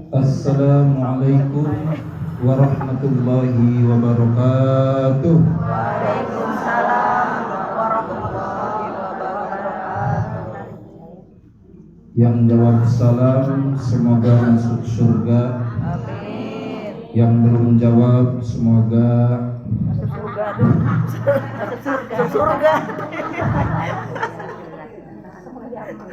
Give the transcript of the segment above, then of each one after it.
Assalamualaikum warahmatullahi wabarakatuh. Waalaikumsalam warahmatullahi wabarakatuh. Yang jawab salam semoga masuk surga. Amin. Yang belum jawab semoga Masuk surga tuh. Masuk surga.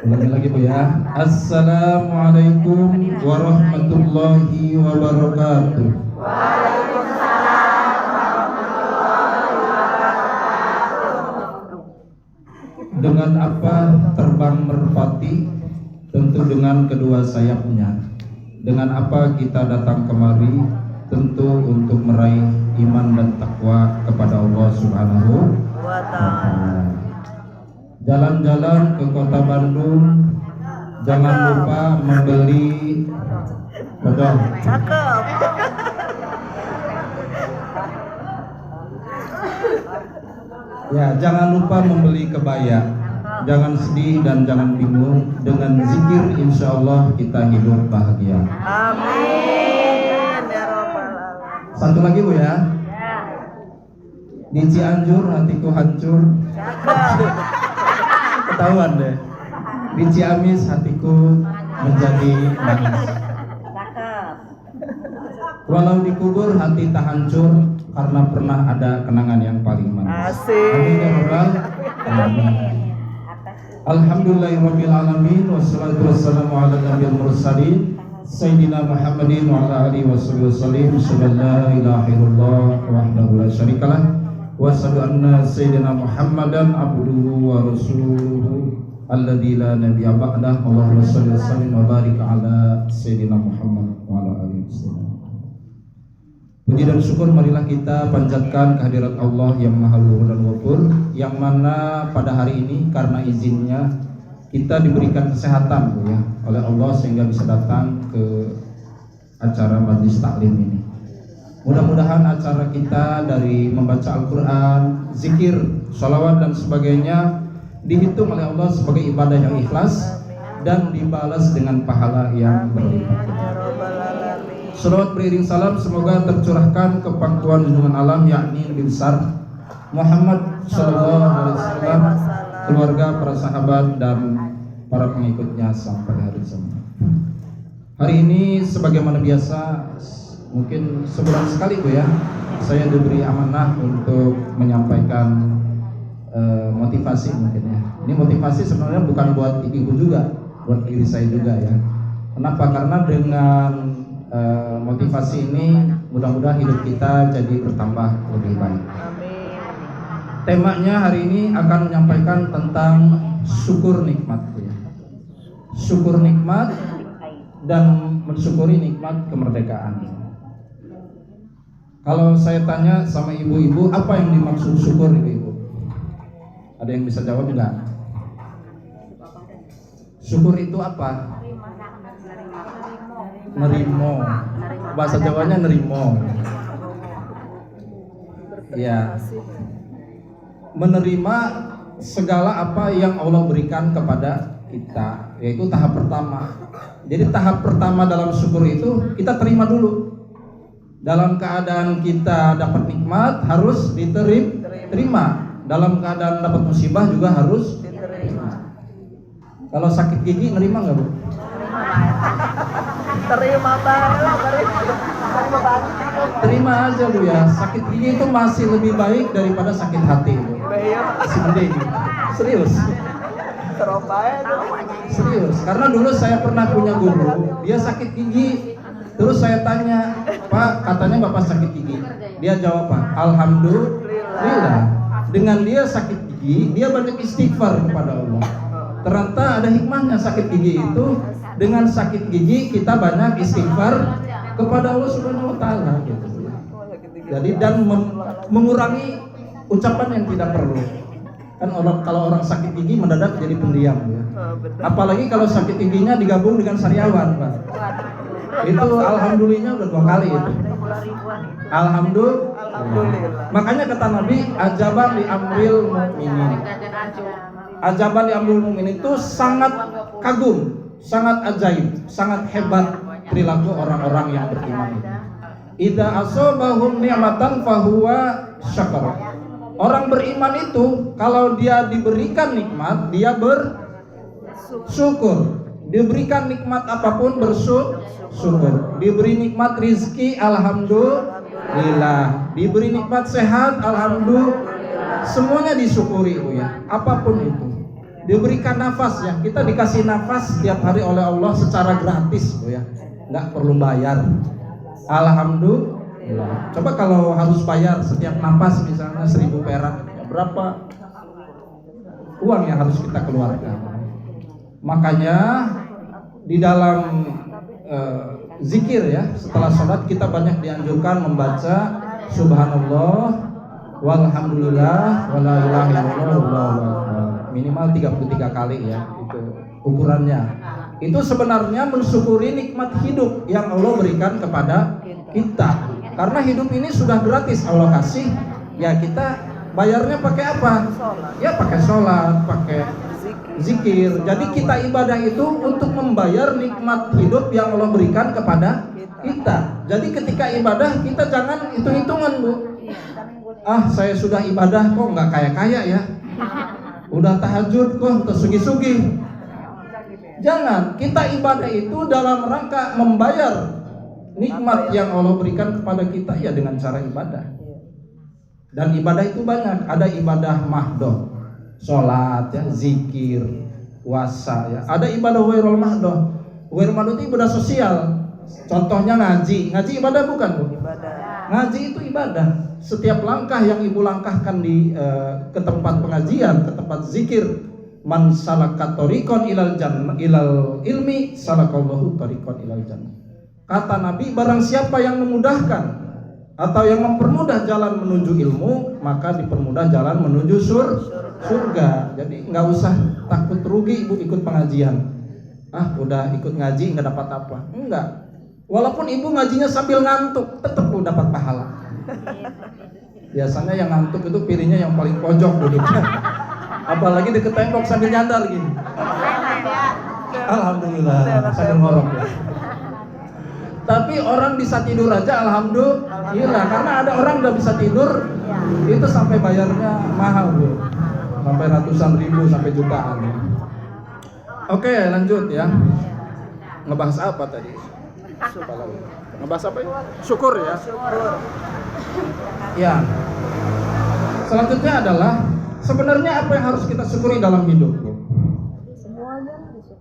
ulangi lagi Bu ya. Assalamualaikum warahmatullahi wabarakatuh. Waalaikumsalam warahmatullahi wabarakatuh. Dengan apa terbang merpati? Tentu dengan kedua sayapnya. Dengan apa kita datang kemari? Tentu untuk meraih iman dan takwa kepada Allah Subhanahu Wa ta'ala. Jalan-jalan ke kota Bandung, jangan lupa membeli kodok. Cakep. Ya, jangan lupa membeli kebaya. Jangan sedih dan jangan bingung. Dengan zikir insya Allah kita hidup bahagia. Amin ya rabbal alamin. Satu lagi Bu ya. Di Cianjur hatiku hancur. Cakep. Ketahuan deh. Di Ciamis hatiku menjadi manis. Cakep. Walau dikubur hati tak hancur karena pernah ada kenangan yang paling manis. Asik. Amin ya rabbal alamin. Alhamdulillahirabbil alamin wassalatu wassalamu ala nabiyil mursalin sayyidina Muhammadin wa ala alihi wasallam. Sallallahu ilaha illallah wahdahu la syarikalah wa asyhadu anna sayyidina Muhammadan abduhu wa rasuluhu alladzi la nabiyya ba'dah. Allahumma shalli wa sallim wa barik ala sayyidina Muhammad wa ala alihi wasallam. Puji dan syukur marilah kita panjatkan kehadirat Allah yang Maha Luhur dan Ghafur, yang mana pada hari ini karena izinnya kita diberikan kesehatan Bu ya oleh Allah sehingga bisa datang ke acara majlis taklim ini. Mudah-mudahan acara kita dari membaca Al-Quran, zikir, sholawat dan sebagainya dihitung oleh Allah sebagai ibadah yang ikhlas dan dibalas dengan pahala yang berlipat. Ya rabbal alamin. Salawat beriring salam semoga tercurahkan ke pangkuan junjungan alam yakni Nabi besar Muhammad sallallahu alaihi wasallam, keluarga, para sahabat dan para pengikutnya sampai hari kiamat. Hari ini sebagaimana biasa mungkin sebulan sekali Bu ya, saya diberi amanah untuk menyampaikan motivasi mungkin ya. Ini motivasi sebenarnya bukan buat ibu juga, buat diri saya juga ya. Kenapa? Karena dengan motivasi ini mudah-mudahan hidup kita jadi bertambah lebih baik. Amin. Temanya hari ini akan menyampaikan tentang syukur nikmat ya. Syukur nikmat dan mensyukuri nikmat kemerdekaan. Kalau saya tanya sama ibu-ibu, apa yang dimaksud syukur ibu-ibu? Ada yang bisa jawab enggak? Syukur itu apa? Nerimo. Bahasa Jawanya nerimo. Ya. Menerima segala apa yang Allah berikan kepada kita, yaitu tahap pertama. Jadi tahap pertama dalam syukur itu kita terima dulu. Dalam keadaan kita dapat nikmat harus diterima. Dalam keadaan dapat musibah juga harus diterima. Kalau sakit gigi nerima nggak Bu? Terima banget. Terima banget. Terima aja Bu ya. Sakit gigi itu masih lebih baik daripada sakit hati Bu. Masih mending. Serius. Serius. Karena dulu saya pernah punya guru, dia sakit gigi. Terus saya tanya, Pak, katanya Bapak sakit gigi. Dia jawab, Pak, Alhamdulillah. Dengan dia sakit gigi, dia banyak istighfar kepada Allah. Ternyata ada hikmahnya sakit gigi itu. Dengan sakit gigi kita banyak istighfar kepada Allah Subhanahu wa taala gitu. Jadi dan mengurangi ucapan yang tidak perlu. Kan kalau orang sakit gigi mendadak jadi pendiam ya. Apalagi kalau sakit giginya digabung dengan sariawan, Pak. Itu alhamdulillahnya udah 2 kali itu. Alhamdulillah. Makanya kata Nabi, ajaban li amril mukminin. Ajaban li amril mukminin itu sangat kagum, sangat ajaib, sangat hebat perilaku orang-orang yang beriman itu. Idza asabahum ni'matan fahuwa syakar. Orang beriman itu kalau dia diberikan nikmat, dia bersyukur. Diberikan nikmat apapun bersyukur. Diberi nikmat rizki, alhamdulillah. Diberi nikmat sehat, alhamdulillah. Semuanya disyukuri Bu ya. Apapun itu. Diberikan nafas ya. Kita dikasih nafas setiap hari oleh Allah secara gratis Bu ya. Enggak perlu bayar. Alhamdulillah. Coba kalau harus bayar setiap nafas misalnya 1.000 perak, ya berapa uang yang harus kita keluarkan? Makanya di dalam zikir ya, setelah sholat kita banyak dianjurkan membaca subhanallah walhamdulillah wala ilaha illallah minimal 33 kali ya, itu ukurannya. Itu sebenarnya mensyukuri nikmat hidup yang Allah berikan kepada kita. Karena hidup ini sudah gratis Allah kasih, ya kita bayarnya pakai apa? Ya pakai sholat, pakai zikir. Jadi kita ibadah itu untuk membayar nikmat hidup yang Allah berikan kepada kita. Jadi ketika ibadah kita jangan hitung-hitungan Bu. Ah saya sudah ibadah kok nggak kaya-kaya ya. Udah tahajud kok tersugi-sugi. Jangan, kita ibadah itu dalam rangka membayar nikmat yang Allah berikan kepada kita ya dengan cara ibadah. Dan ibadah itu banyak, ada ibadah mahdoh, sholat ya, zikir, puasa ya. Ada ibadah wairul mahdoh. Wairul mahdoh itu ibadah sosial. Contohnya ngaji. Ngaji ibadah bukan Bu? Ibadah. Ngaji itu ibadah. Setiap langkah yang ibu langkahkan ke tempat pengajian, ke tempat zikir, man salaka tariqan ilal jannah ilal ilmi salakallahu tariqan ilal jannah. Kata Nabi, barang siapa yang memudahkan atau yang mempermudah jalan menuju ilmu, maka dipermudah jalan menuju surga. Jadi nggak usah takut rugi Ibu ikut pengajian. Ah udah ikut ngaji nggak dapat apa? Enggak. Walaupun Ibu ngajinya sambil ngantuk, tetap Bu dapat pahala. Biasanya yang ngantuk itu pilihnya yang paling pojok duduknya. Apalagi deket tembok sambil nyandar gini. Alhamdulillah sambil ngorok ya. Tapi orang bisa tidur aja alhamdulillah. Karena ada orang udah bisa tidur itu sampai bayarnya mahal Bu. Sampai ratusan ribu sampai jutaan ya. Oke lanjut ya. Ngebahas apa tadi? Ngebahas apa ya? Syukur ya. Ya. Selanjutnya adalah sebenarnya apa yang harus kita syukuri dalam hidup?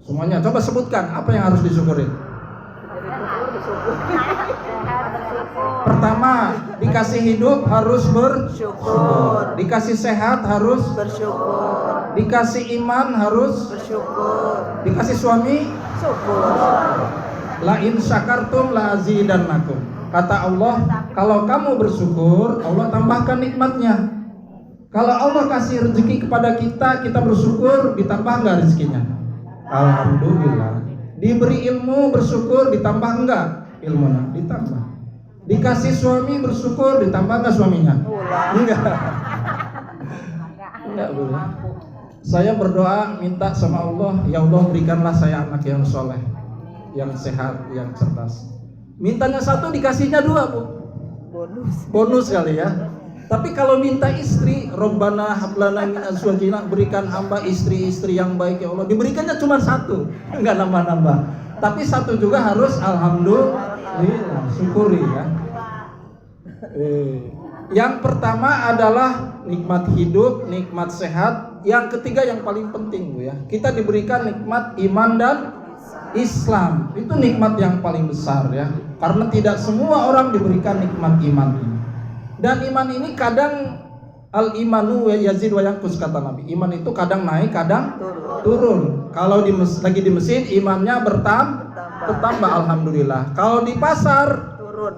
Semuanya. Coba sebutkan apa yang harus disyukuri. Pertama, dikasih hidup harus bersyukur. Dikasih sehat harus bersyukur. Dikasih iman harus bersyukur. Dikasih suami syukur. La in syakartum la azidannakum. Kata Allah, kalau kamu bersyukur, Allah tambahkan nikmatnya. Kalau Allah kasih rezeki kepada kita, kita bersyukur, ditambah enggak rezekinya? Alhamdulillah. Diberi ilmu, bersyukur, ditambah enggak ilmunya? Ditambah. Dikasih suami, bersyukur, ditambah enggak suaminya? Enggak. Enggak boleh. Saya berdoa minta sama Allah, ya Allah berikanlah saya anak yang soleh, yang sehat, yang cerdas. Mintanya satu, dikasihnya dua Bu. Bonus kali ya. Tapi kalau minta istri, Rabbana hablana min azwajina, berikan hamba istri-istri yang baik ya Allah, diberikannya cuma satu, enggak nambah-nambah. Tapi satu juga harus alhamdulillah, syukuri ya. Yang pertama adalah nikmat hidup, nikmat sehat. Yang ketiga yang paling penting Bu ya, kita diberikan nikmat iman dan Islam. Itu nikmat yang paling besar ya, karena tidak semua orang diberikan nikmat iman ini. Dan iman ini kadang al-imanu yazid wa yanqus kata Nabi. Iman itu kadang naik, kadang turun. Kalau lagi di masjid imannya bertambah alhamdulillah. Kalau di pasar turun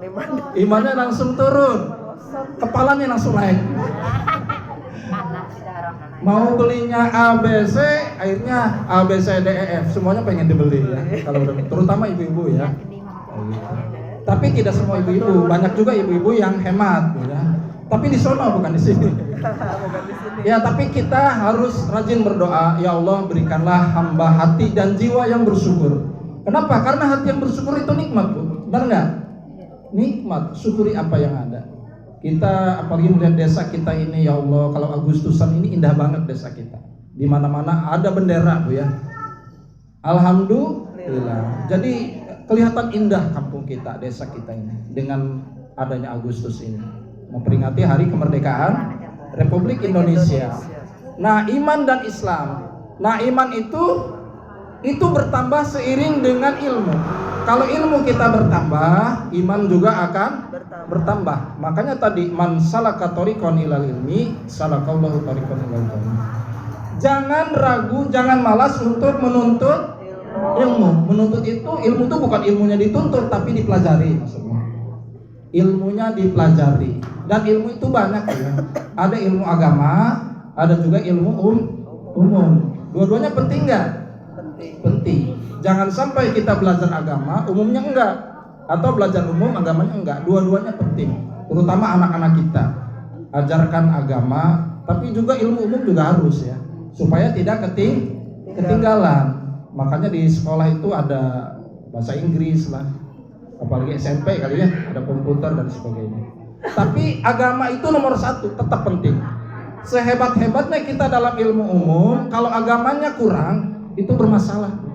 imannya langsung turun. Kepalanya langsung naik. Mau belinya ABC, akhirnya ABCDEF semuanya pengen dibeli ya. Kalau terutama ibu-ibu ya. Tapi tidak semua ibu-ibu, banyak juga ibu-ibu yang hemat ya. Tapi di sono bukan di sini. Ya, tapi kita harus rajin berdoa, ya Allah berikanlah hamba hati dan jiwa yang bersyukur. Kenapa? Karena hati yang bersyukur itu nikmat, Bu. Benar nggak? Nikmat. Syukuri apa yang ada. Kita apalagi melihat desa kita ini, ya Allah, kalau Agustusan ini indah banget desa kita. Di mana-mana ada bendera, Bu ya. Alhamdulillah. Jadi kelihatan indah kampung kita, desa kita ini dengan adanya Agustus ini. Memperingati hari kemerdekaan Republik Indonesia. Nah, iman dan Islam. Nah, iman itu bertambah seiring dengan ilmu. Kalau ilmu kita bertambah, iman juga akan bertambah. Makanya tadi man salaka tariqan ilal ilmi, salakallahu tariqan ilal jannah. Jangan ragu, jangan malas untuk menuntut ilmu. Menuntut ilmu itu bukan ilmunya dituntut tapi dipelajari maksudnya. Ilmunya dipelajari. Dan ilmu itu banyak ya. Ada ilmu agama, ada juga ilmu umum. Dua-duanya penting nggak? Penting. Jangan sampai kita belajar agama, umumnya enggak, atau belajar umum, agamanya enggak. Dua-duanya penting. Terutama anak-anak kita. Ajarkan agama, tapi juga ilmu umum juga harus ya, supaya tidak ketinggalan. Makanya di sekolah itu ada bahasa Inggris lah, apalagi SMP kali ya, ada komputer dan sebagainya. Tapi agama itu nomor satu, tetap penting. Sehebat-hebatnya kita dalam ilmu umum, kalau agamanya kurang, itu bermasalah.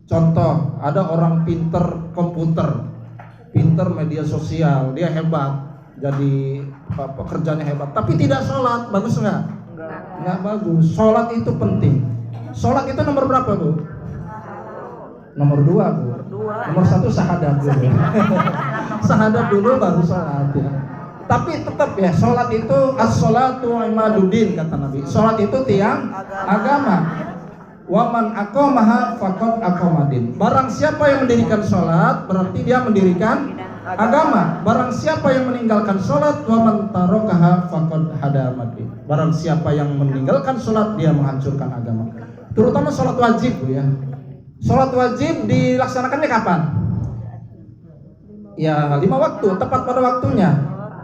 Contoh, ada orang pinter komputer, pinter media sosial, dia hebat, jadi pekerjaannya hebat, tapi tidak sholat, bagus nggak? Nggak bagus. Sholat itu penting. Sholat itu nomor berapa, Bu? Nomor 2, Bu. Nomor 1 syahadat dulu. Syahadat dulu baru sholat ya. Tapi tetap ya, sholat itu as-sholatu imaduddin kata Nabi. Sholat itu tiang agama. Waman aqamaha faqad aqamadin. Barang siapa yang mendirikan sholat, berarti dia mendirikan agama. Barang siapa yang meninggalkan sholat, waman tarakaha faqad hadamadin. Barang siapa yang meninggalkan sholat, dia menghancurkan agama. Terutama sholat wajib, Bu ya. Sholat wajib dilaksanakannya kapan? Ya 5 waktu, tepat pada waktunya.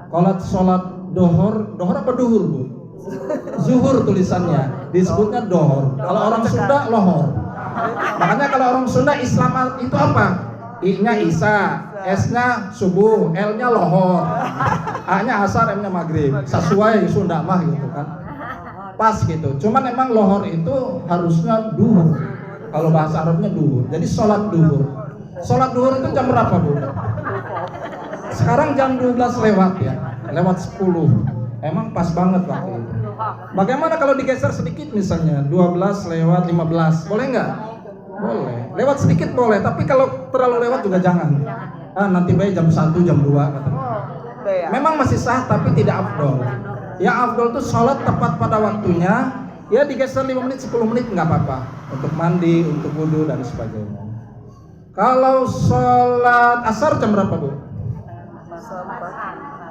Kalau sholat dohor apa duhur, Bu? Zuhur tulisannya, disebutnya dohor. Kalau orang Sunda lohor. Makanya kalau orang Sunda Islam itu apa? I-nya Isa, S-nya subuh, L-nya lohor, A-nya asar, M-nya maghrib. Sesuai Sunda mah gitu kan. Pas gitu. Cuman emang lohor itu harusnya duhur. Kalau bahasa Arabnya duhur. Jadi sholat duhur. Sholat duhur itu jam berapa, Bu? Sekarang jam 12 lewat ya. Lewat 10. Emang pas banget waktu itu. Bagaimana kalau digeser sedikit misalnya 12 lewat 15, boleh nggak? Boleh. Lewat sedikit boleh, tapi kalau terlalu lewat juga jangan. Nanti baik jam 1, jam 2 katanya. Memang masih sah tapi tidak afdol. Yang afdol itu sholat tepat pada waktunya. Ya digeser 5 menit, 10 menit nggak apa-apa. Untuk mandi, untuk wudhu dan sebagainya. Kalau sholat asar jam berapa, Bu?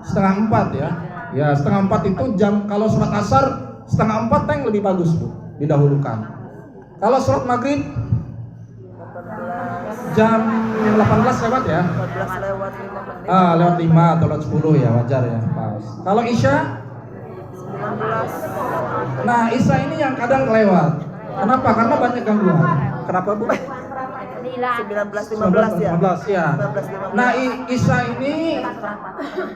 Setengah 4 ya. Ya setengah 4 itu jam. Kalau sholat asar setengah 4 yang lebih bagus, Bu, didahulukan. Kalau sholat maghrib jam 18 lewat ya. 14 lewat 5 menit. Lewat 5 atau lewat 10 ya, wajar ya, pas. Kalau isya 19. Nah isya ini yang kadang kelewat. Kenapa? Karena banyak gangguan. Kenapa, Bu? 19.15 ya. 19.15 ya. 19.15. Nah isya ini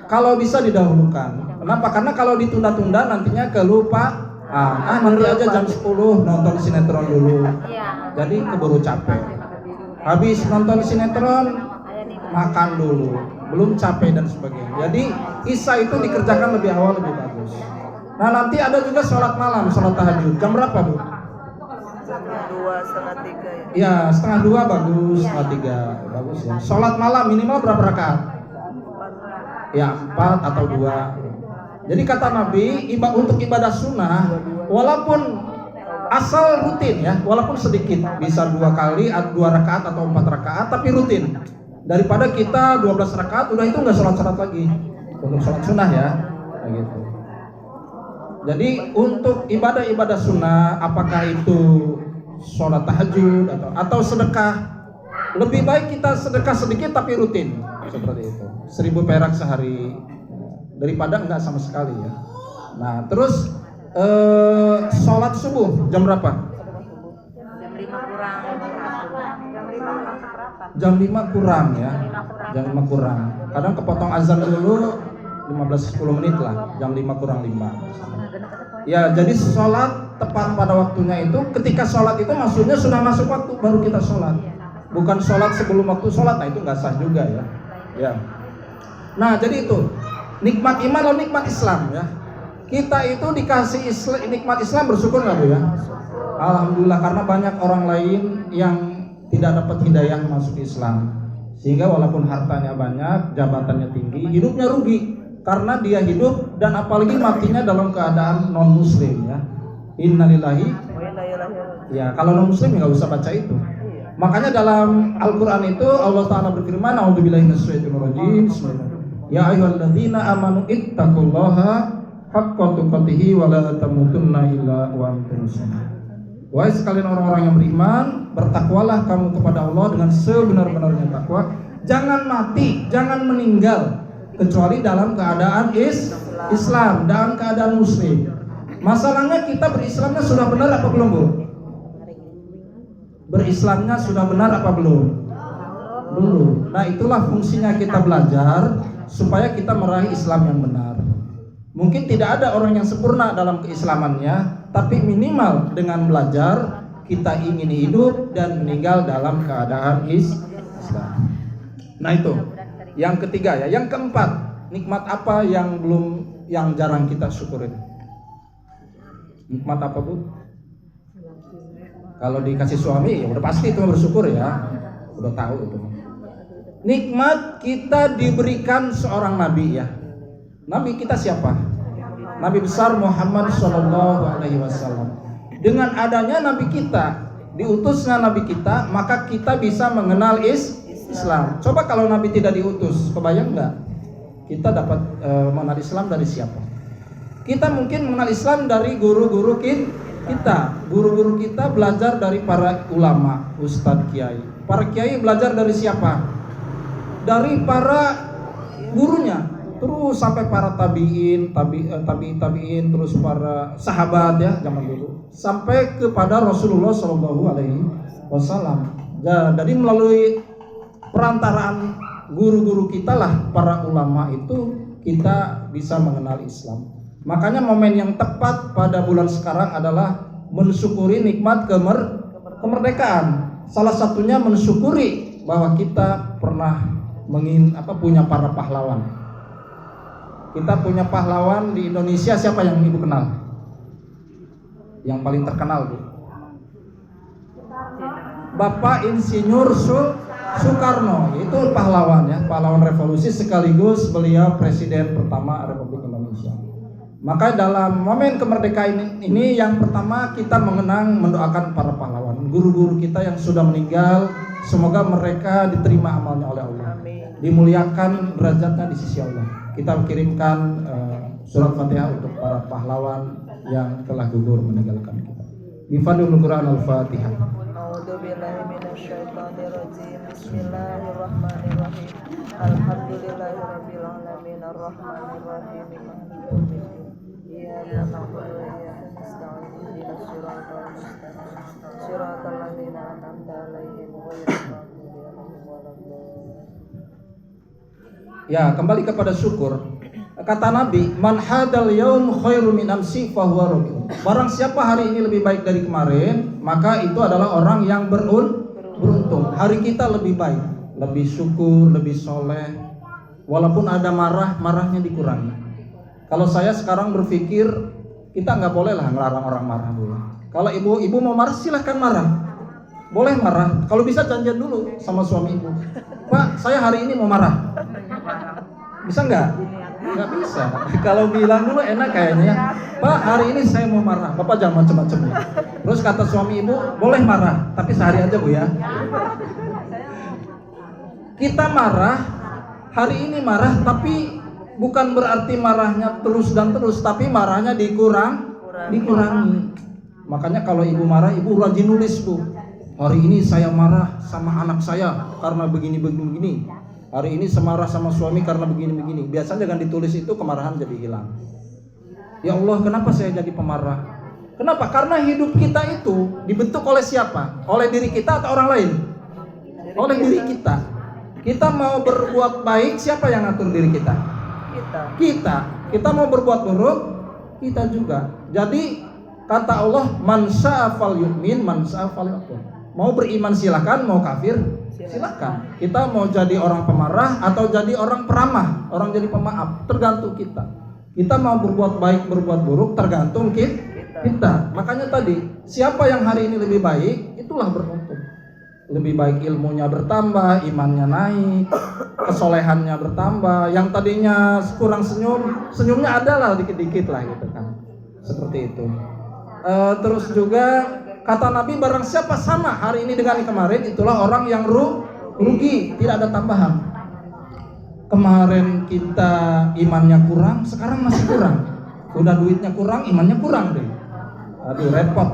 kalau bisa didahulukan. Kenapa? Karena kalau ditunda-tunda nantinya kelupaan. Nanti aja jam 10 nonton sinetron dulu. Jadi keburu capek. Habis nonton sinetron makan dulu, belum capek dan sebagainya. Jadi isya itu dikerjakan lebih awal lebih bagus. Nah nanti ada juga sholat malam, sholat tahajud. Jam berapa, Bu? Jam 2, setengah 3 ya. Ya setengah 2 bagus, setengah 3 bagus ya. Sholat malam minimal berapa rakaat? Ya 4 atau 2. Jadi kata Nabi, untuk ibadah sunnah, walaupun asal rutin ya, walaupun sedikit, bisa 2 kali, 2 rakaat atau 4 rakaat, tapi rutin. Daripada kita 12 rakaat, udah itu nggak sholat lagi. Untuk sholat sunnah ya, kayak gitu. Jadi untuk ibadah-ibadah sunnah, apakah itu sholat tahajud atau sedekah, lebih baik kita sedekah sedikit tapi rutin, seperti itu. 1.000 perak sehari daripada enggak sama sekali ya. Nah terus sholat subuh jam berapa? Jam 5 kurang. Jam 5 kurang seberapa? jam 5 kurang ya. Jam 5 kurang. Kadang kepotong azan dulu 15-10 menit lah, jam 5 kurang 5. Ya, jadi sholat tepat pada waktunya itu, ketika sholat itu maksudnya sudah masuk waktu baru kita sholat. Bukan sholat sebelum waktu sholat, nah itu nggak sah juga ya. Ya. Nah, jadi itu nikmat iman atau nikmat Islam ya. Kita itu dikasih nikmat Islam, bersyukur nggak Bu ya? Alhamdulillah, karena banyak orang lain yang tidak dapat hidayah masuk Islam, sehingga walaupun hartanya banyak, jabatannya tinggi, hidupnya rugi karena dia hidup dan apalagi matinya dalam keadaan non muslim ya. Innalillahi. Ya, kalau non muslim nggak usah baca itu. Makanya dalam Al-Quran itu Allah Ta'ala berfirman, a'udzubillahi minasyaitonirrajim, ya ayyuhalladzina amanu ittaqullaha haqqa tuqatih wa la tamutunna illa wa antum muslimun. Wahai sekalian orang-orang yang beriman, bertakwalah kamu kepada Allah dengan sebenar-benarnya takwa. Jangan mati, jangan meninggal kecuali dalam keadaan Islam, dalam keadaan muslim. Masalahnya kita berislamnya sudah benar apa belum Bu? Berislamnya sudah benar apa belum? Belum. Nah, itulah fungsinya kita belajar supaya kita meraih Islam yang benar. Mungkin tidak ada orang yang sempurna dalam keislamannya, tapi minimal dengan belajar kita ingin hidup dan meninggal dalam keadaan Islam. Nah, itu yang ketiga ya. Yang keempat, nikmat apa yang jarang kita syukurin? Nikmat apa Bu? Kalau dikasih suami ya udah pasti itu bersyukur ya. Udah tahu itu. Nikmat kita diberikan seorang nabi ya. Nabi kita siapa? Nabi besar Muhammad SAW. Dengan adanya nabi kita, diutusnya nabi kita, maka kita bisa mengenal Islam. Coba kalau nabi tidak diutus, kebayang nggak? Kita dapat mengenal Islam dari siapa? Kita mungkin mengenal Islam dari guru-guru kita. Guru-guru kita belajar dari para ulama, ustadz, kiai. Para kiai belajar dari siapa? Dari para gurunya. Terus sampai para tabiin, terus para sahabat ya zaman dulu, sampai kepada Rasulullah SAW. Jadi melalui perantaraan guru-guru kita lah, para ulama itu, kita bisa mengenal Islam. Makanya momen yang tepat pada bulan sekarang adalah mensyukuri nikmat kemerdekaan. Salah satunya mensyukuri bahwa kita pernah punya para pahlawan. Kita punya pahlawan di Indonesia, siapa yang Ibu kenal? Yang paling terkenal Bu? Bapak Insinyur Soekarno, itu pahlawan ya, pahlawan revolusi sekaligus beliau presiden pertama Republik Indonesia. Maka dalam momen kemerdekaan ini yang pertama kita mendoakan para pahlawan, guru-guru kita yang sudah meninggal, semoga mereka diterima amalnya oleh Allah, dimuliakan derajatnya di sisi Allah. Kita kirimkan surat Fatihah untuk para pahlawan yang telah gugur meninggalkan kita. Bifadlil Quran Al-Fatihah. A'udzubillahi minasyaitonirrajim. Bismillahirrahmanirrahim. Alhamdulillahirabbil alamin arrahmanirrahim maliki yaumiddin. Iyyaka na'budu wa iyyaka nasta'in. Ihdinas siratal mustaqim. Siratal ladzina an'amta 'alaihim ghairil maghdubi 'alaihim waladdallin. Ya, kembali kepada syukur. Kata Nabi, man hadal yaum khairu min amsi fahuwa rabiun. Barang siapa hari ini lebih baik dari kemarin, maka itu adalah orang yang beruntung. Hari kita lebih baik, lebih syukur, lebih soleh. Walaupun ada marahnya dikurangi. Kalau saya sekarang berpikir, kita nggak boleh lah ngelarang orang marah Bu. Kalau ibu mau marah silahkan marah. Boleh marah. Kalau bisa janjian dulu sama suami ibu. Pak, saya hari ini mau marah. Bisa nggak? Nggak bisa. Kalau bilang dulu enak kayaknya. Pak, hari ini saya mau marah. Bapak jangan macam-macam ya. Terus kata suami ibu, boleh marah, tapi sehari aja Bu ya. Kita marah, hari ini marah, tapi bukan berarti marahnya terus dan terus, tapi marahnya dikurangi. Makanya kalau ibu marah, ibu rajin nulis Bu. Hari ini saya marah sama anak saya karena begini. Hari ini semarah sama suami karena begini. Biasanya dengan ditulis itu kemarahan jadi hilang. Ya Allah, kenapa saya jadi pemarah? Kenapa? Karena hidup kita itu dibentuk oleh siapa? Oleh diri kita atau orang lain? oleh diri kita. Kita mau berbuat baik, siapa yang ngatur diri kita? Kita mau berbuat buruk, kita juga. Jadi kata Allah, man syaa falyu'min, man syaa falyakfur. Mau beriman silakan, mau kafir silakan. Kita mau jadi orang pemarah atau jadi orang peramah, orang jadi pemaaf, tergantung kita. Kita mau berbuat baik, berbuat buruk, tergantung kita. Makanya tadi, siapa yang hari ini lebih baik, itulah beruntung. Lebih baik ilmunya bertambah, imannya naik, kesolehannya bertambah. Yang tadinya kurang senyumnya adalah dikit-dikit lah gitu kan. Seperti itu. Terus juga kata Nabi, barang siapa sama hari ini dengan kemarin, itulah orang yang rugi, tidak ada tambahan. Kemarin kita imannya kurang, sekarang masih kurang. Udah duitnya kurang, imannya kurang deh. Aduh, repot.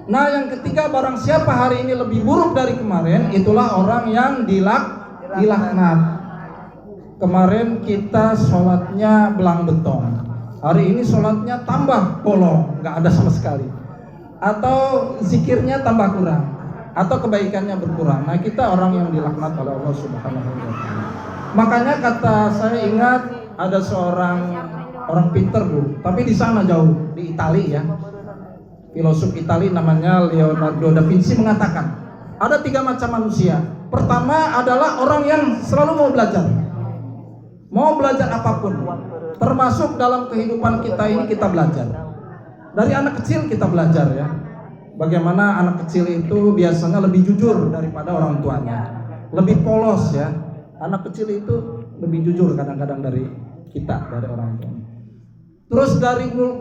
Nah, yang ketiga, barang siapa hari ini lebih buruk dari kemarin, itulah orang yang dilaknat. Kemarin kita sholatnya belang betong, hari ini sholatnya tambah bolong, nggak ada sama sekali. Atau zikirnya tambah kurang, atau kebaikannya berkurang. Nah, kita orang yang dilaknat oleh Allah Subhanahu wa Ta'ala. Makanya kata saya ingat ada seorang orang pinter Bu, tapi di sana jauh, di Italia ya. Filosof Italia namanya Leonardo da Vinci mengatakan ada 3 macam manusia. Pertama adalah orang yang selalu mau belajar apapun, termasuk dalam kehidupan kita ini kita belajar. Dari anak kecil kita belajar ya, bagaimana anak kecil itu biasanya lebih jujur daripada orang tuanya, lebih polos ya. Anak kecil itu lebih jujur kadang-kadang dari kita, dari orang tua. Terus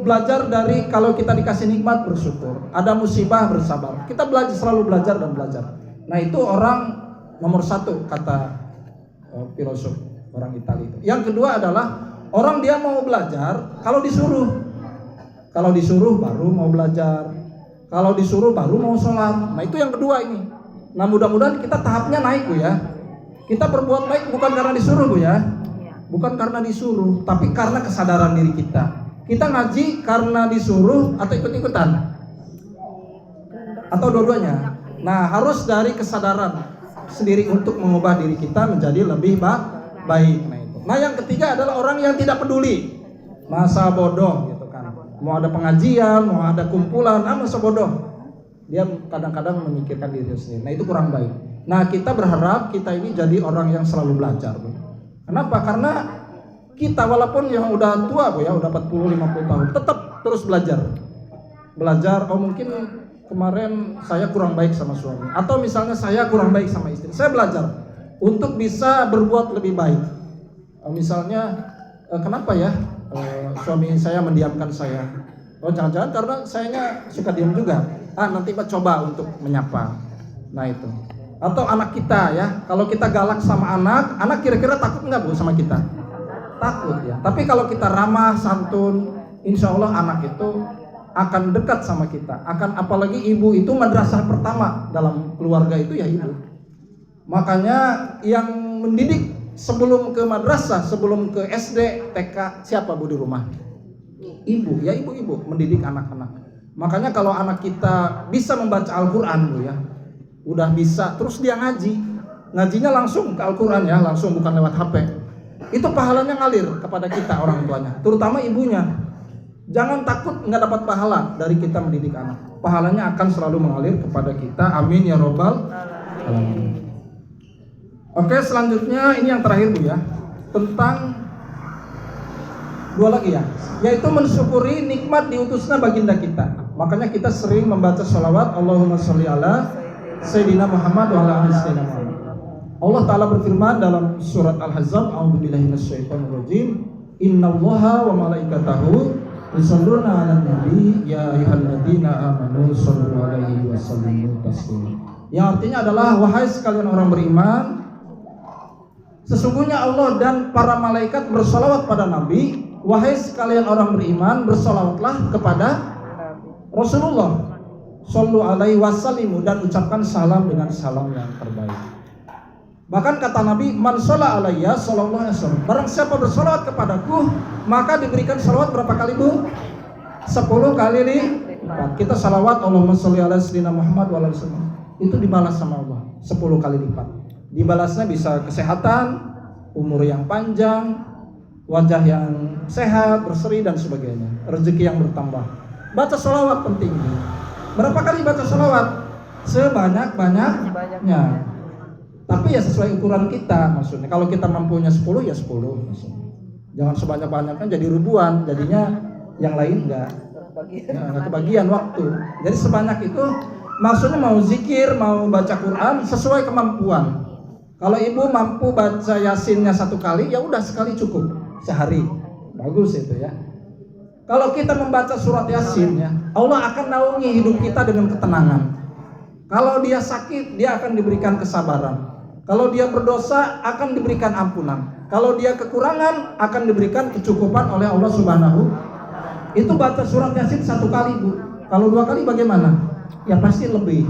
belajar dari kalau kita dikasih nikmat bersyukur, ada musibah bersabar. Kita selalu belajar dan belajar. Nah, itu orang nomor 1 kata filosof orang Italia itu. Yang kedua adalah orang dia mau belajar kalau disuruh. Kalau disuruh baru mau belajar. Kalau disuruh baru mau sholat. Nah, itu yang kedua ini. Nah, mudah-mudahan kita tahapnya naik Bu ya. Kita berbuat baik bukan karena disuruh Bu ya. Bukan karena disuruh, tapi karena kesadaran diri kita. Kita ngaji karena disuruh atau ikut-ikutan? Atau dua-duanya? Nah, harus dari kesadaran sendiri untuk mengubah diri kita menjadi lebih baik. Nah, yang ketiga adalah orang yang tidak peduli. Masa bodoh gitu kan. Mau ada pengajian, mau ada kumpulan, masa bodoh. Dia kadang-kadang memikirkan diri sendiri. Nah, itu kurang baik. Nah, kita berharap kita ini jadi orang yang selalu belajar. Kenapa? Karena kita walaupun yang udah tua Bu ya, udah 40-50 tahun, tetap terus belajar. Oh mungkin kemarin saya kurang baik sama suami, atau misalnya saya kurang baik sama istri. Saya belajar untuk bisa berbuat lebih baik. Misalnya kenapa ya suami saya mendiamkan saya? Oh jangan-jangan karena sayanya suka diam juga. Nanti coba untuk menyapa. Nah itu. Atau anak kita ya, kalau kita galak sama anak kira-kira takut nggak Bu sama kita? Takut ya. Tapi kalau kita ramah, santun, insya Allah anak itu akan dekat sama kita. Apalagi ibu itu madrasah pertama dalam keluarga itu ya ibu. Makanya yang mendidik sebelum ke madrasah, sebelum ke SD, TK, siapa Bu di rumah? Ibu, ya ibu-ibu mendidik anak-anak. Makanya kalau anak kita bisa membaca Al-Quran Bu ya, udah bisa, terus dia ngajinya langsung ke Al-Quran ya, langsung bukan lewat HP. Itu pahalanya ngalir kepada kita orang tuanya, terutama ibunya. Jangan takut nggak dapat pahala dari kita mendidik anak. Pahalanya akan selalu mengalir kepada kita. Amin ya robbal alamin. Oke, selanjutnya ini yang terakhir Bu ya, tentang 2 lagi ya, yaitu mensyukuri nikmat diutusnya baginda kita. Makanya kita sering membaca sholawat Allahumma sholli ala Sayyidina Muhammad wa ala ali Sayyidina Muhammad. Allah Ta'ala berfirman dalam surat Al-Ahzab, a'udzubillahi minasyaitonirrajim, innallaha wa malaikatahu yusholluna 'alan nabi ya ayyuhalladzina amanu shollu 'alaihi wa sallimu taslima. Yang artinya adalah, wahai sekalian orang beriman, sesungguhnya Allah dan para malaikat bersolawat pada Nabi. Wahai sekalian orang beriman, bersolawatlah kepada Rasulullah Shollu alaihi wasallimu, dan ucapkan salam dengan salam yang terbaik. Bahkan kata Nabi, man sholla alayya sallallahu alaihi wasallam, barang siapa bersolawat kepadaku maka diberikan salawat berapa kali Bu? 10 kali lipat. Kita salawat Allahumma sholli ala sayyidina Muhammad wa ala alihi, itu dibalas sama Allah 10 kali lipat. Dibalasnya bisa kesehatan, umur yang panjang, wajah yang sehat, berseri dan sebagainya, rezeki yang bertambah. Baca sholawat penting. Berapa kali baca sholawat? Sebanyak-banyaknya. Tapi ya sesuai ukuran kita, maksudnya. Kalau kita mampunya 10 ya 10 maksudnya. Jangan sebanyak-banyaknya jadi ribuan, jadinya yang lain enggak kebagian waktu. Jadi sebanyak itu maksudnya mau zikir, mau baca Quran sesuai kemampuan. Kalau ibu mampu baca Yasinnya 1 kali, ya udah sekali cukup sehari. Bagus itu ya. Kalau kita membaca surat Yasin ya, Allah akan naungi hidup kita dengan ketenangan. Kalau dia sakit, dia akan diberikan kesabaran. Kalau dia berdosa, akan diberikan ampunan. Kalau dia kekurangan, akan diberikan kecukupan oleh Allah Subhanahu. Itu baca surat Yasin 1 kali, Bu. Kalau 2 kali bagaimana? Ya pasti lebih.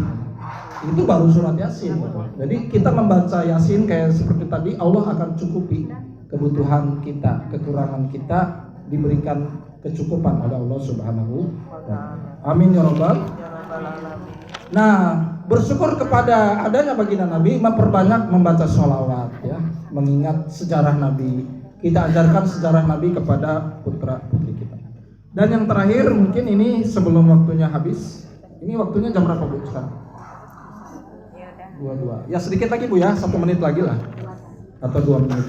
Itu baru surat Yasin. Jadi kita membaca Yasin kayak seperti tadi, Allah akan cukupi kebutuhan kita, kekurangan kita diberikan kecukupan oleh Allah Subhanahu wa ta'ala. Amin ya rabbal. Nah, bersyukur kepada adanya baginda Nabi, memperbanyak membaca sholawat ya, mengingat sejarah Nabi. Kita ajarkan sejarah Nabi kepada putra putri kita. Dan yang terakhir mungkin ini sebelum waktunya habis. Ini waktunya jam berapa, Bu, sekarang? 22. Ya sedikit lagi, Bu ya, 1 menit lagi lah. Atau 2 menit.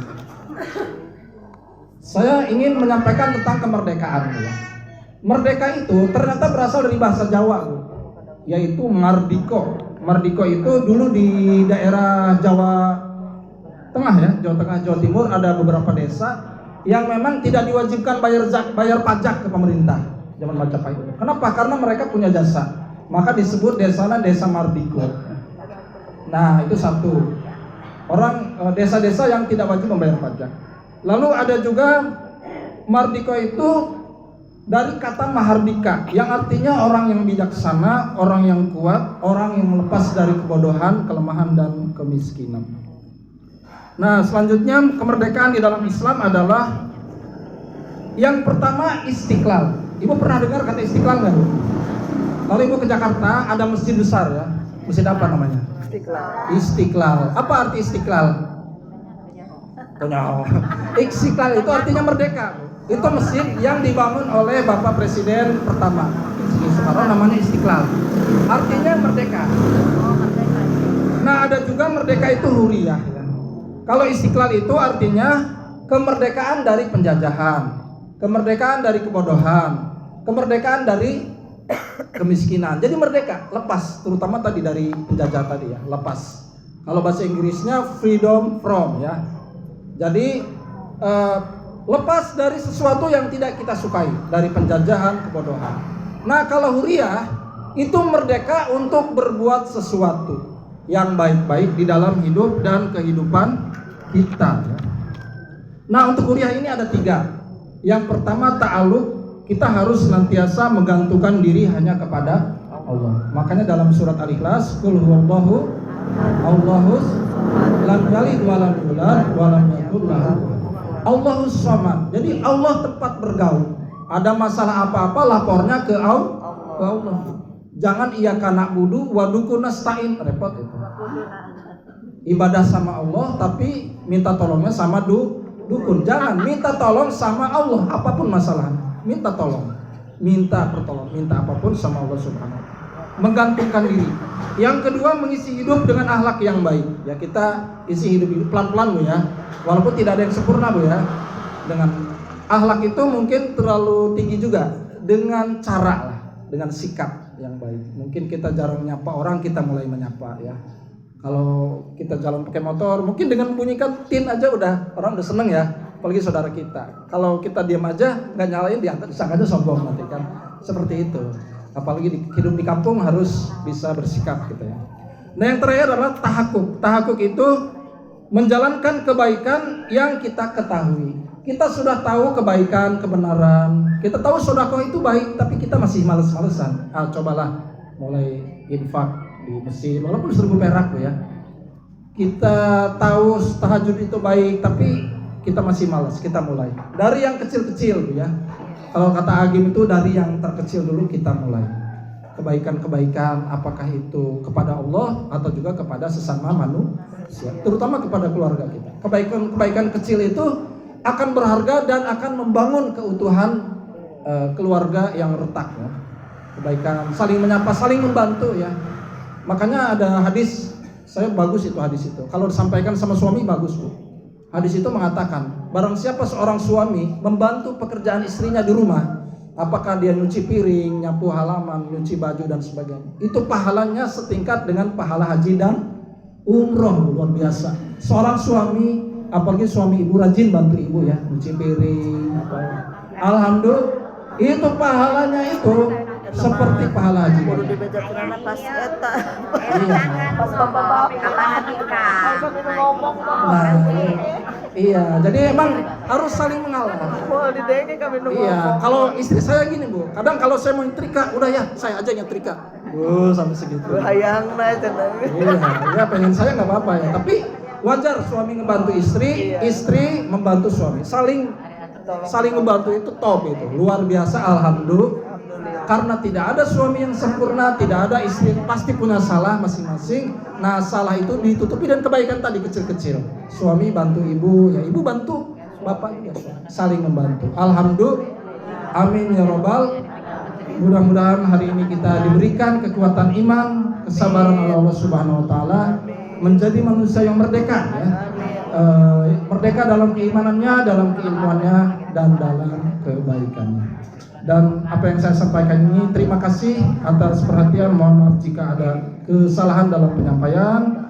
Saya ingin menyampaikan tentang kemerdekaan, Bu ya. Merdeka itu ternyata berasal dari bahasa Jawa, Bu, yaitu mardiko. Mardiko itu dulu di daerah Jawa Tengah ya, Jawa Tengah, Jawa Timur ada beberapa desa yang memang tidak diwajibkan bayar pajak ke pemerintah zaman Majapahit. Kenapa? Karena mereka punya jasa. Maka disebut desanya desa mardiko. Nah, itu satu. Orang desa-desa yang tidak wajib membayar pajak. Lalu ada juga mardiko itu dari kata mahardika, yang artinya orang yang bijaksana, orang yang kuat, orang yang lepas dari kebodohan, kelemahan dan kemiskinan. Nah, selanjutnya kemerdekaan di dalam Islam adalah yang pertama istiqlal. Ibu pernah dengar kata istiqlal nggak, Bu? Kalau ibu ke Jakarta ada masjid besar ya, masjid apa namanya? Istiqlal. Apa arti istiqlal? Istiqlal itu artinya merdeka. Itu masjid yang dibangun oleh Bapak Presiden pertama Soekarno, namanya Istiqlal. Artinya merdeka. Nah, ada juga merdeka itu huriyah ya. Kalau Istiqlal itu artinya kemerdekaan dari penjajahan, kemerdekaan dari kebodohan, kemerdekaan dari kemiskinan. Jadi merdeka, lepas, terutama tadi dari penjajah tadi ya, lepas. Kalau bahasa Inggrisnya freedom from ya. Jadi lepas dari sesuatu yang tidak kita sukai, dari penjajahan, kebodohan. Nah, kalau huriyah itu merdeka untuk berbuat sesuatu yang baik-baik di dalam hidup dan kehidupan kita ya. Nah, untuk huriyah ini ada 3. Yang pertama ta'alluq, kita harus senantiasa menggantungkan diri hanya kepada Allah. Makanya dalam surat Al-Ikhlas, qul huwallahu Allahus lam yalid wa lam yulad wa lam yakul lahu Allahus samad. Jadi Allah tempat bergaul. Ada masalah apa-apa lapornya ke Allah. Jangan iyyaka na'budu wa duku nasta'in, repot itu. Ibadah sama Allah tapi minta tolongnya sama dukun. Jangan minta tolong sama Allah apapun masalahnya. Minta tolong, minta pertolongan, minta apapun sama Allah Subhanahu wa ta'ala. Menggantungkan diri. Yang kedua, mengisi hidup dengan akhlak yang baik. Ya, kita isi hidup pelan-pelan, Bu ya. Walaupun tidak ada yang sempurna, Bu ya. Dengan akhlak itu mungkin terlalu tinggi juga. Dengan cara lah, dengan sikap yang baik. Mungkin kita jarang menyapa orang, kita mulai menyapa ya. Kalau kita jalan pakai motor, mungkin dengan membunyikan tin aja orang udah seneng ya. Apalagi saudara kita. Kalau kita diam aja, nggak nyalain, diangkat, disangka aja sombong nanti kan. Seperti itu. Apalagi hidup di kampung harus bisa bersikap gitu ya. Nah, yang terakhir adalah tahakuk. Tahakuk itu menjalankan kebaikan yang kita ketahui. Kita sudah tahu kebaikan, kebenaran. Kita tahu sedekah itu baik, tapi kita masih males-malesan. Cobalah mulai infak di masjid, walaupun 1000 perak ya. Kita tahu tahajud itu baik, tapi kita masih malas. Kita mulai dari yang kecil-kecil ya. Kalau kata Agim itu dari yang terkecil dulu kita mulai. kebaikan-kebaikan, apakah itu kepada Allah atau juga kepada sesama manusia, terutama kepada keluarga kita. Kebaikan-kebaikan kecil itu akan berharga dan akan membangun keutuhan keluarga yang retak ya. Kebaikan, saling menyapa, saling membantu ya. Makanya ada hadis, saya bagus itu hadis itu. Kalau disampaikan sama suami bagus Bu. Hadis itu mengatakan, barang siapa seorang suami membantu pekerjaan istrinya di rumah, apakah dia nyuci piring, nyapu halaman, nyuci baju dan sebagainya, itu pahalanya setingkat dengan pahala haji dan umroh, luar biasa. Seorang suami, apalagi suami ibu rajin bantu ibu ya, nyuci piring, apa. Alhamdulillah, itu pahalanya itu seperti pahala haji. Kudu dibejakeunana pas eta. Iya. Pas bapak-bapak ngomong. Nah, iya, jadi emang harus saling mengalah. Wah, di denge kami nu Iya, kalau istri saya gini Bu, kadang kalau saya mau nyetrika, udah ya saya aja nyetrika. Sampai segitu. hayangna cenah. Iya, ya pengen saya nggak apa-apa ya. Tapi wajar suami ngebantu istri, istri membantu suami. Saling membantu itu top itu, luar biasa. Alhamdulillah. Karena tidak ada suami yang sempurna, tidak ada istri, pasti punya salah masing-masing. Nah, salah itu ditutupi dan kebaikan tadi kecil-kecil. Suami bantu ibu, ya ibu bantu bapak juga, saling membantu. Alhamdulillah. Amin ya robbal. Mudah-mudahan hari ini kita diberikan kekuatan iman, kesabaran oleh Allah Subhanahu wa taala, menjadi manusia yang merdeka ya. Merdeka dalam keimanannya, dalam keilmuannya, dan dalam kebaikannya. Dan apa yang saya sampaikan ini, terima kasih atas perhatian. Mohon maaf jika ada kesalahan dalam penyampaian.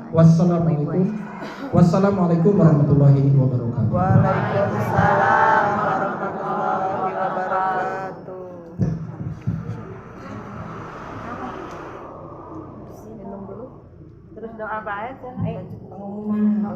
Wassalamualaikum warahmatullahi wabarakatuh. Waalaikumsalam warahmatullahi wabarakatuh. Minum dulu. Terus doa apa aja? Pengumuman.